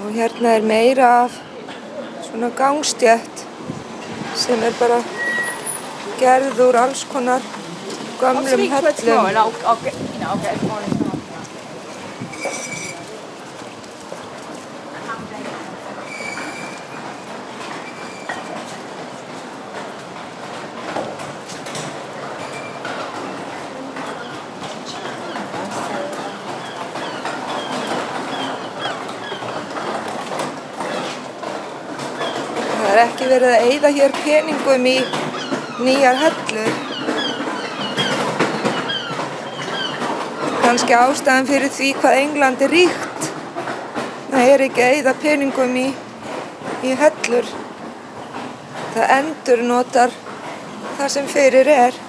Og hérna meira af svona gangstétt sem bara gerð úr alls konar gömlum höllum. Það ekki verið að eyða hér peningum í nýjar hellur. Kannski ástæðan fyrir því hvað England ríkt. Það ekki að eyða peningum í hellur. Það endurnotar það sem fyrir er.